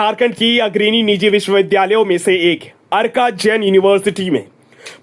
झारखंड की अग्रणी निजी विश्वविद्यालयों में से एक अर्का जैन यूनिवर्सिटी में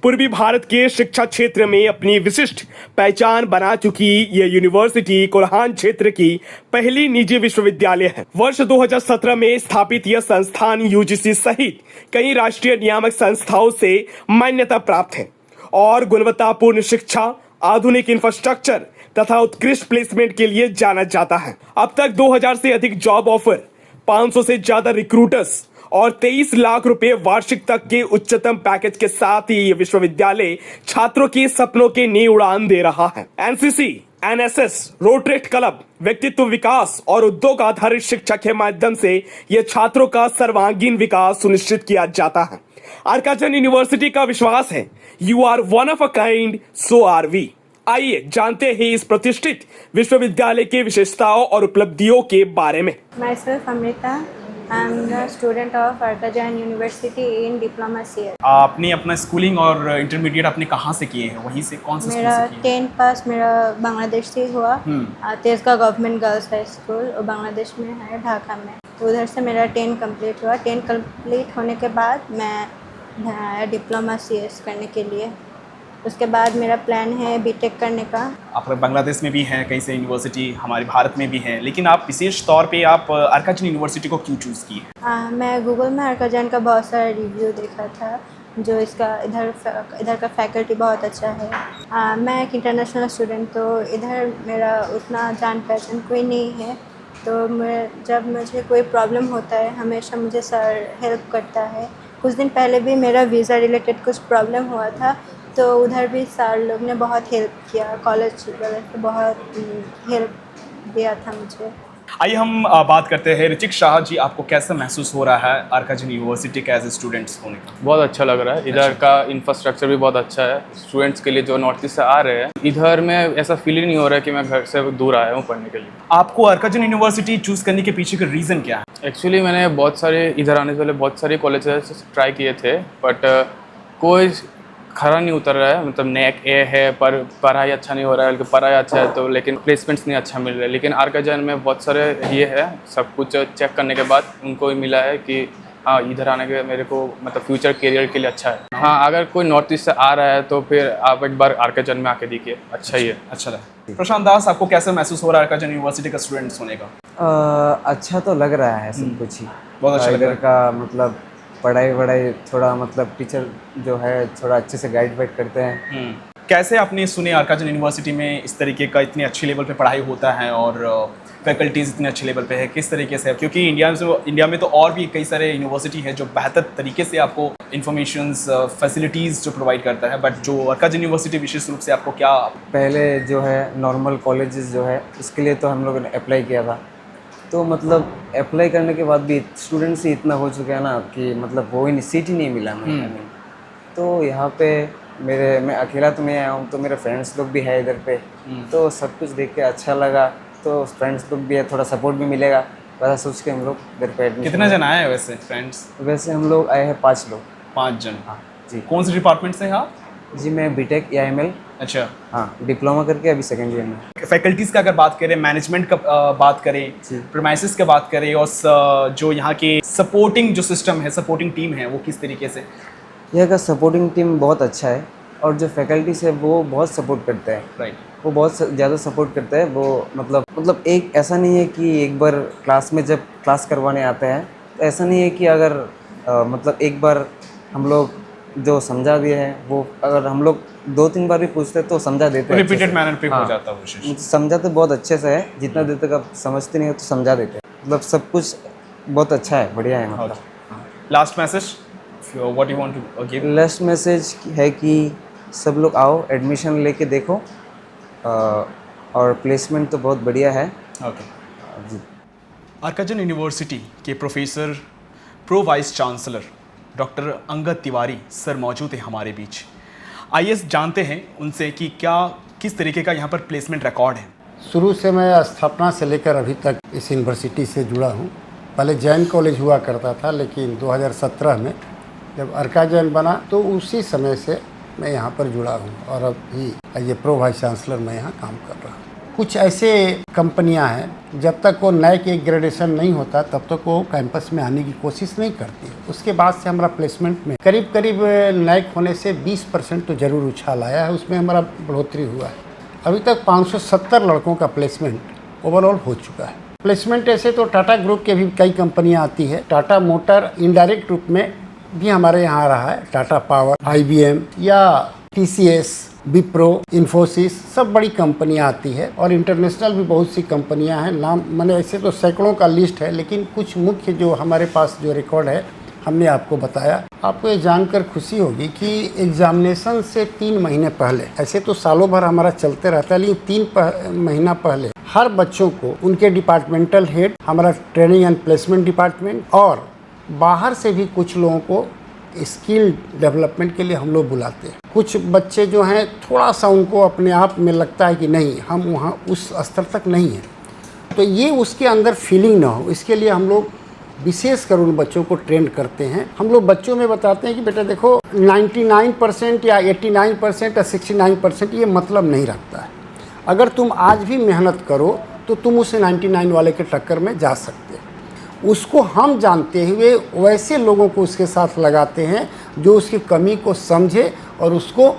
पूर्वी भारत के शिक्षा क्षेत्र में अपनी विशिष्ट पहचान बना चुकी यह यूनिवर्सिटी कोल्हान क्षेत्र की पहली निजी विश्वविद्यालय है। वर्ष 2017 में स्थापित यह संस्थान यूजीसी सहित कई राष्ट्रीय नियामक संस्थाओं से मान्यता प्राप्त है और गुणवत्तापूर्ण शिक्षा, आधुनिक इंफ्रास्ट्रक्चर तथा उत्कृष्ट प्लेसमेंट के लिए जाना जाता है। अब तक 2000 से अधिक जॉब ऑफर, 500 से ज्यादा रिक्रूटर्स और 23 लाख रुपए वार्षिक तक के उच्चतम पैकेज के साथ ही ये विश्वविद्यालय छात्रों के सपनों के नई उड़ान दे रहा है। एनसीसी, एनएसएस, रोटरी क्लब, व्यक्तित्व विकास और उद्योग आधारित शिक्षा के माध्यम से यह छात्रों का सर्वांगीण विकास सुनिश्चित किया जाता है। अर्का जैन यूनिवर्सिटी का विश्वास है, you are one of a kind, so are we. आइए जानते हैं इस प्रतिष्ठित विश्वविद्यालय के विशेषताओं और उपलब्धियों के बारे में। Myself Amrita, I am the student of Arka Jain University in Diploma CS। आपने अपना स्कूलिंग और इंटरमीडिएट आपने कहाँ से किए हैं? वहीं से कौन से स्कूल मेरा से किए? 10 पास मेरा बांग्लादेश से हुआ। Tejgaon government girls high school और बांग्लादेश में है, ढाका में। तो उधर से मेरा 10 कंप्लीट हुआ। 10 कंप्लीट होने के बाद मैं डिप्लोमा CS करने के लिए। उसके बाद मेरा प्लान है बीटेक करने का। आप बांग्लादेश में भी हैं, कहीं से यूनिवर्सिटी हमारे भारत में भी है, लेकिन आप विशेष तौर पे आप अर्का जैन यूनिवर्सिटी को क्यों चूज़ किए? मैं गूगल में अर्का जैन का बहुत सारा रिव्यू देखा था, जो इसका इधर का फैकल्टी बहुत अच्छा है। मैं एक इंटरनेशनल स्टूडेंट, तो इधर मेरा उतना जान पहचान कोई नहीं है। तो जब मुझे कोई प्रॉब्लम होता है हमेशा मुझे सर हेल्प करता है। कुछ दिन पहले भी मेरा वीज़ा रिलेटेड कुछ प्रॉब्लम हुआ था, तो उधर भी सर लोग ने बहुत हेल्प किया। कॉलेज वाले ने बहुत हेल्प दिया था मुझे। आइए हम बात करते हैं ऋतिक शाह जी, आपको कैसा महसूस हो रहा है अर्का जैन यूनिवर्सिटी के एज ए स्टूडेंट्स होने का? बहुत अच्छा लग रहा है। इधर का इंफ्रास्ट्रक्चर भी बहुत अच्छा है। स्टूडेंट्स के लिए जो नॉर्थ ईस्ट से आ रहे हैं, इधर में ऐसा फील ही नहीं हो रहा है कि मैं घर से दूर आया हूँ पढ़ने के लिए। आपको अर्का जैन यूनिवर्सिटी चूज़ करने के पीछे का रीज़न क्या है? एक्चुअली मैंने बहुत सारे इधर आने से पहले बहुत सारे कॉलेजेस ट्राई किए थे, बट कोई खरा नहीं उतर रहा है। मतलब नेक ए है पर पढ़ाई अच्छा नहीं हो रहा है, बल्कि पढ़ाई अच्छा है तो लेकिन प्लेसमेंट्स नहीं अच्छा मिल रहा है। लेकिन अर्का जैन में बहुत सारे ये है, सब कुछ चेक करने के बाद उनको मिला है कि हाँ इधर आने के मेरे को मतलब फ्यूचर करियर के लिए अच्छा है। हाँ, अगर कोई नॉर्थ ईस्ट से आ रहा है तो फिर आप एक बार अर्का जैन में आके देखिए, अच्छा ही है। अच्छा लगा। प्रशांत दास, आपको कैसा महसूस हो रहा है अर्का जैन यूनिवर्सिटी का स्टूडेंट्स होने का? अच्छा तो लग रहा है सब कुछ ही। बहुत अच्छा लग रहा इधर का मतलब पढ़ाई थोड़ा मतलब टीचर जो है थोड़ा अच्छे से गाइड वाइड करते हैं। कैसे आपने सुने अर्का जैन यूनिवर्सिटी में इस तरीके का इतने अच्छे लेवल पे पढ़ाई होता है और फैकल्टीज़ इतने अच्छे लेवल पे है, किस तरीके से? क्योंकि इंडिया में तो और भी कई सारे यूनिवर्सिटी है जो बेहतर तरीके से आपको इन्फॉर्मेशंस फैसिलिटीज़ जो प्रोवाइड करता है, बट जो अर्का जैन यूनिवर्सिटी विशेष रूप से आपको क्या? पहले जो है नॉर्मल कॉलेजेस जो है इसके लिए तो हम लोगों ने अप्लाई किया था, तो मतलब अप्लाई करने के बाद भी स्टूडेंट्स ही इतना हो चुका है ना कि मतलब वो ही सीट ही नहीं मिला मेरे। तो यहाँ पे मैं अकेला तो नहीं आया हूँ, तो मेरे फ्रेंड्स लोग भी है इधर पे, तो सब कुछ देख के अच्छा लगा। तो फ्रेंड्स लोग भी है, थोड़ा सपोर्ट भी मिलेगा, वैसा सोच के हम लोग इधर पे एडमिशन। कितना जन आए हैं वैसे फ्रेंड्स? वैसे हम लोग आए हैं 5 लोग। 5 जन? हाँ जी। कौन से डिपार्टमेंट से हैं आप? जी मैं बीटेक या एमएल, अच्छा, हाँ डिप्लोमा करके अभी सेकेंड ईयर में। फैकल्टीज़ का अगर बात करें, मैनेजमेंट का बात करें, प्रीमाइसेस का बात करें, और जो यहाँ के सपोर्टिंग जो सिस्टम है, सपोर्टिंग टीम है, वो किस तरीके से? यहाँ का सपोर्टिंग टीम बहुत अच्छा है और जो फैकल्टीज है वो बहुत सपोर्ट करते हैं। राइट, वो बहुत ज़्यादा सपोर्ट करते हैं। वो मतलब एक ऐसा नहीं है कि एक बार क्लास में जब क्लास करवाने आते हैं तो ऐसा नहीं है कि अगर मतलब एक बार हम लोग जो समझा दिए हैं वो अगर हम लोग 2-3 बार भी पूछते तो समझा देते हैं। रिपीटेड मैनर पे हो जाता है मतलब समझाते बहुत अच्छे से है, जितना देर तक आप समझते नहीं हो तो समझा देते हैं। मतलब सब कुछ बहुत अच्छा है, बढ़िया है। मतलब last message what you want to give? Last message है कि सब लोग आओ, एडमिशन लेके देखो, और प्लेसमेंट तो बहुत बढ़िया है। ओके जी। अर्का जैन यूनिवर्सिटी के professor pro vice chancellor doctor Angad Tiwari sir मौजूद हैं हमारे बीच। आइए जानते हैं उनसे कि किस तरीके का यहाँ पर प्लेसमेंट रिकॉर्ड है। शुरू से मैं स्थापना से लेकर अभी तक इस यूनिवर्सिटी से जुड़ा हूँ। पहले जैन कॉलेज हुआ करता था, लेकिन 2017 में जब अर्का जैन बना तो उसी समय से मैं यहाँ पर जुड़ा हूँ और अभी ये प्रो वाइस चांसलर मैं यहाँ काम कर रहा हूँ। कुछ ऐसे कंपनियां हैं जब तक वो नैक एक ग्रेडेशन नहीं होता तब तक वो कैंपस में आने की कोशिश नहीं करती। उसके बाद से हमारा प्लेसमेंट में करीब करीब नैक होने से 20% तो ज़रूर उछाल आया है, उसमें हमारा बढ़ोतरी हुआ है। अभी तक 570 लड़कों का प्लेसमेंट ओवरऑल हो चुका है। प्लेसमेंट ऐसे तो टाटा ग्रुप के भी कई कंपनियाँ आती है, टाटा मोटर इनडायरेक्ट रूप में भी हमारे यहाँ आ रहा है, टाटा पावर, IBM या TCS, विप्रो, इन्फोसिस, सब बड़ी कंपनियां आती है और इंटरनेशनल भी बहुत सी कंपनियां हैं। नाम मैंने ऐसे तो सैकड़ों का लिस्ट है, लेकिन कुछ मुख्य जो हमारे पास जो रिकॉर्ड है हमने आपको बताया। आपको ये जानकर खुशी होगी कि एग्जामिनेशन से 3 महीने पहले, ऐसे तो सालों भर हमारा चलते रहता है, लेकिन 3 महीना पहले हर बच्चों को उनके डिपार्टमेंटल हेड, हमारा ट्रेनिंग एंड प्लेसमेंट डिपार्टमेंट और बाहर से भी कुछ लोगों को स्किल डेवलपमेंट के लिए हम लोग बुलाते हैं। कुछ बच्चे जो हैं थोड़ा सा उनको अपने आप में लगता है कि नहीं, हम वहाँ उस स्तर तक नहीं हैं, तो ये उसके अंदर फीलिंग ना हो, इसके लिए हम लोग विशेषकर उन बच्चों को ट्रेंड करते हैं। हम लोग बच्चों में बताते हैं कि बेटा देखो 99% या 89% या 69% ये मतलब नहीं रखता है। अगर तुम आज भी मेहनत करो तो तुम उस 99 वाले के टक्कर में जा सकते हो। उसको हम जानते हुए वैसे लोगों को उसके साथ लगाते हैं जो उसकी कमी को समझे और उसको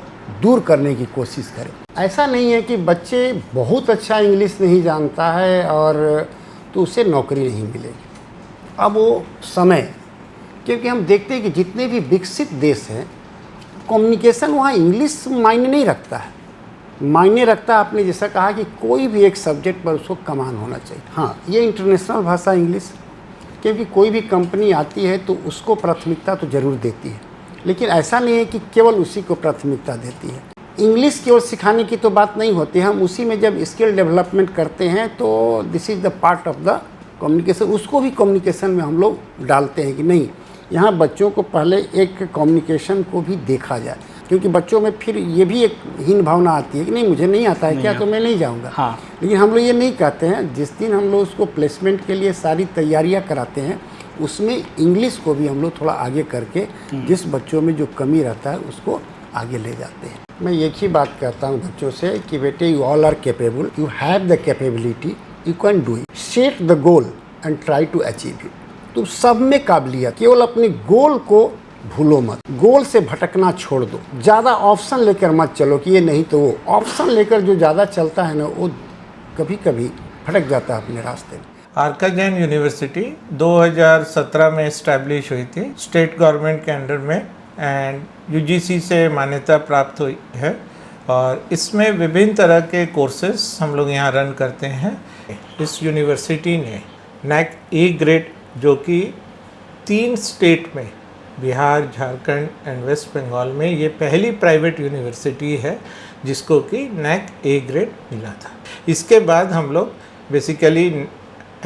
दूर करने की कोशिश करे। ऐसा नहीं है कि बच्चे बहुत अच्छा इंग्लिश नहीं जानता है और तो उसे नौकरी नहीं मिलेगी। अब वो समय, क्योंकि हम देखते हैं कि जितने भी विकसित देश हैं कम्युनिकेशन वहाँ इंग्लिश मायने नहीं रखता है, मायने रखता है आपने जैसा कहा कि कोई भी एक सब्जेक्ट पर उसको कमान होना चाहिए। हाँ, ये इंटरनेशनल भाषा इंग्लिश, क्योंकि कोई भी कंपनी आती है तो उसको प्राथमिकता तो ज़रूर देती है, लेकिन ऐसा नहीं है कि केवल उसी को प्राथमिकता देती है। इंग्लिश केवल सिखाने की तो बात नहीं होती, हम उसी में जब स्किल डेवलपमेंट करते हैं तो this is the part of the communication, उसको भी कम्युनिकेशन में हम लोग डालते हैं कि नहीं, यहाँ बच्चों को पहले एक कम्युनिकेशन को भी देखा जाए, क्योंकि बच्चों में फिर ये भी एक हीन भावना आती है कि नहीं मुझे नहीं आता है क्या, तो मैं नहीं जाऊँगा। हाँ। लेकिन हम लोग ये नहीं कहते हैं। जिस दिन हम लोग उसको प्लेसमेंट के लिए सारी तैयारियां कराते हैं उसमें इंग्लिश को भी हम लोग थोड़ा आगे करके जिस बच्चों में जो कमी रहता है उसको आगे ले जाते हैं। मैं एक ही बात कहता हूँ बच्चों से कि बेटे you all are capable, you have the capability, you can do it, set the goal and try to achieve it. तुम सब में काबिलियत, केवल अपने गोल को भूलो मत, गोल से भटकना छोड़ दो। ज़्यादा ऑप्शन लेकर मत चलो कि ये नहीं तो वो। ऑप्शन लेकर जो ज़्यादा चलता है ना वो कभी कभी भटक जाता है अपने रास्ते में। आरका जैन यूनिवर्सिटी 2017 में इस्टेब्लिश हुई थी स्टेट गवर्नमेंट के अंडर में एंड UGC से मान्यता प्राप्त हुई है और इसमें विभिन्न तरह के कोर्सेज हम लोग यहाँ रन करते हैं। इस यूनिवर्सिटी ने NAC A ग्रेड जो कि 3 स्टेट में, बिहार, झारखंड एंड वेस्ट बंगाल में, ये पहली प्राइवेट यूनिवर्सिटी है जिसको कि NAC A ग्रेड मिला था। इसके बाद हम लोग बेसिकली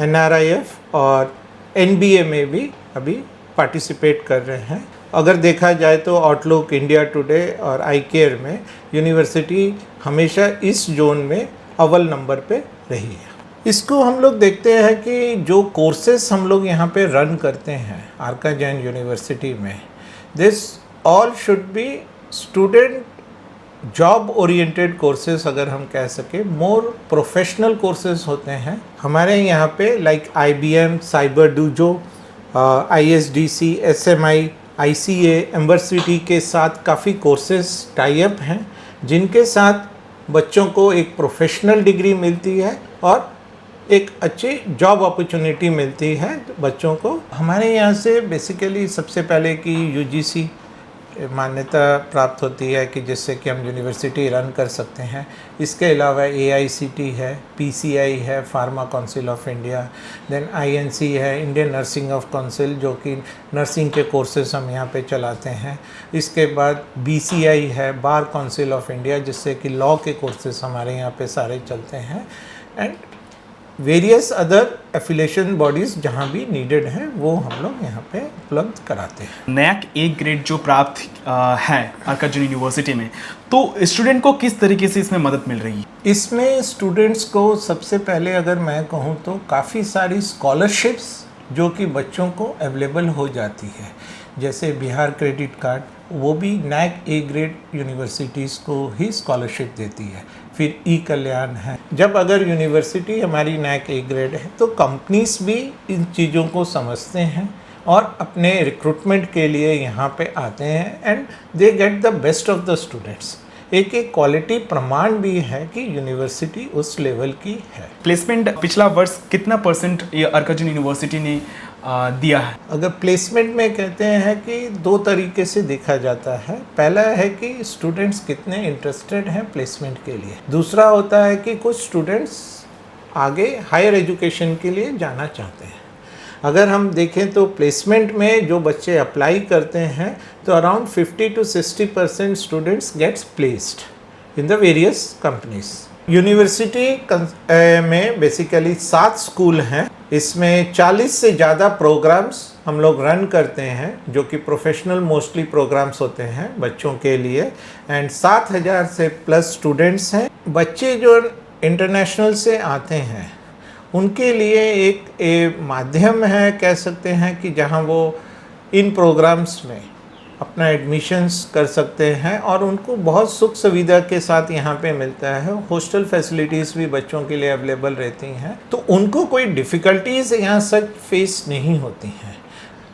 NRIF और NBA में भी अभी पार्टिसिपेट कर रहे हैं। अगर देखा जाए तो आउटलुक, इंडिया टुडे और iCare में यूनिवर्सिटी हमेशा इस जोन में अव्वल नंबर पे रही है। इसको हम लोग देखते हैं कि जो कोर्सेस हम लोग यहाँ पे रन करते हैं आरका जैन यूनिवर्सिटी में, this all should be student job oriented courses, अगर हम कह सके मोर प्रोफेशनल कोर्सेज होते हैं हमारे यहाँ पे, like IBM, cyber dojo, ISDC, SMI, ICA, एम्बरसिटी के साथ काफ़ी कोर्सेज टाई अप हैं जिनके साथ बच्चों को एक प्रोफेशनल डिग्री मिलती है और एक अच्छी जॉब अपॉर्चुनिटी मिलती है बच्चों को। हमारे यहाँ से बेसिकली सबसे पहले कि UGC मान्यता प्राप्त होती है कि जिससे कि हम यूनिवर्सिटी रन कर सकते हैं। इसके अलावा AICT है, PCI है, pharma council of India, then INC है, इंडियन नर्सिंग ऑफ काउंसिल, जो कि नर्सिंग के कोर्सेज हम यहाँ पे चलाते हैं। इसके बाद BCI है, बार काउंसिल ऑफ इंडिया, जिससे कि लॉ के कोर्सेज हमारे यहाँ पे सारे चलते हैं and various other affiliation bodies जहाँ भी नीडेड हैं वो हम लोग यहाँ पे उपलब्ध कराते हैं। NAC A ग्रेड जो प्राप्त है आरका जैन यूनिवर्सिटी में, तो स्टूडेंट को किस तरीके से इसमें मदद मिल रही है? इसमें स्टूडेंट्स को सबसे पहले अगर मैं कहूँ तो काफ़ी सारी स्कॉलरशिप्स जो कि बच्चों को अवेलेबल हो जाती है। जैसे बिहार क्रेडिट कार्ड, वो भी नैक ए ग्रेड यूनिवर्सिटीज़ को ही स्कॉलरशिप देती है। फिर ई कल्याण है। जब अगर यूनिवर्सिटी हमारी नैक ए ग्रेड है तो कंपनीज भी इन चीज़ों को समझते हैं और अपने रिक्रूटमेंट के लिए यहाँ पे आते हैं and they get the best of the students. एक क्वालिटी प्रमाण भी है कि यूनिवर्सिटी उस लेवल की है। प्लेसमेंट पिछला वर्ष कितना % ये अर्काजन यूनिवर्सिटी ने दिया है? अगर प्लेसमेंट में कहते हैं कि 2 तरीके से देखा जाता है। पहला है कि स्टूडेंट्स कितने इंटरेस्टेड हैं प्लेसमेंट के लिए। दूसरा होता है कि कुछ स्टूडेंट्स आगे हायर एजुकेशन के लिए जाना चाहते हैं। अगर हम देखें तो प्लेसमेंट में जो बच्चे अप्लाई करते हैं तो around 50 to 60% students gets placed in the various companies. University में बेसिकली 7 स्कूल हैं। इसमें 40 से ज़्यादा प्रोग्राम्स हम लोग रन करते हैं जो कि प्रोफेशनल मोस्टली प्रोग्राम्स होते हैं बच्चों के लिए एंड 7000 से प्लस स्टूडेंट्स हैं। बच्चे जो इंटरनेशनल से आते हैं उनके लिए एक माध्यम है, कह सकते हैं कि जहां वो इन प्रोग्राम्स में अपना एडमिशन्स कर सकते हैं और उनको बहुत सुख सुविधा के साथ यहाँ पे मिलता है। हॉस्टल फैसिलिटीज़ भी बच्चों के लिए अवेलेबल रहती हैं, तो उनको कोई डिफ़िकल्टीज़ यहाँ सच फेस नहीं होती हैं।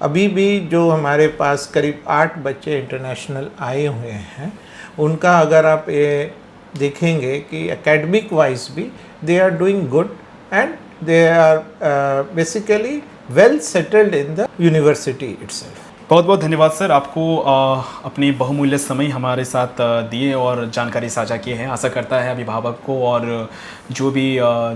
अभी भी जो हमारे पास करीब 8 बच्चे इंटरनेशनल आए हुए हैं, उनका अगर आप ये देखेंगे कि एकेडमिक वाइज भी they are doing good and they are basically well settled in the university itself। बहुत बहुत धन्यवाद सर, आपको अपनी बहुमूल्य समय हमारे साथ दिए और जानकारी साझा किए हैं। आशा करता है अभिभावक को और जो भी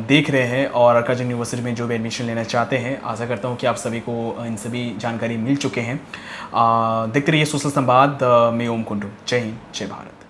देख रहे हैं और अर्काजन यूनिवर्सिटी में जो भी एडमिशन लेना चाहते हैं, आशा करता हूं कि आप सभी को इन सभी जानकारी मिल चुके हैं। देखते रहिए सोशल संवाद में ओम कुंडू। जय हिंद, जय भारत।